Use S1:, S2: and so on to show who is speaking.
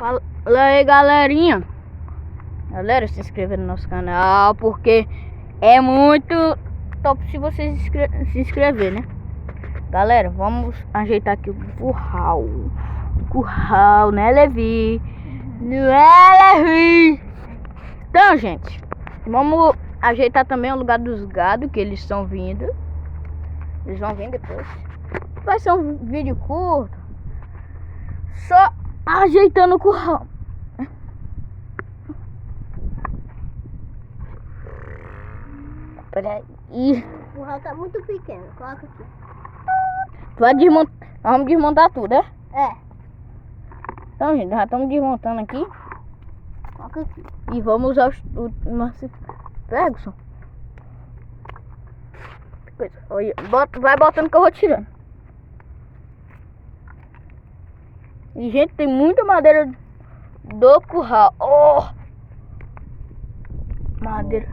S1: Fala aí, galerinha. Galera, se inscreva no nosso canal, porque é muito top se vocês se inscrever, né? Galera, vamos ajeitar aqui o curral. Curral, né, Levi? Não é, Levi? Então, gente, vamos ajeitar também o lugar dos gados, que eles estão vindo. Eles vão vir depois. Vai ser um vídeo curto, só ajeitando o curral. Peraí.
S2: O curral tá muito pequeno, coloca aqui.
S1: Vamos desmontar tudo, é?
S2: É.
S1: Então, gente, já estamos desmontando aqui.
S2: Coloca aqui.
S1: E vamos usar Ferguson. Olha, vai botando que eu vou tirando. E, gente, tem muita madeira do curral. Oh! Madeira.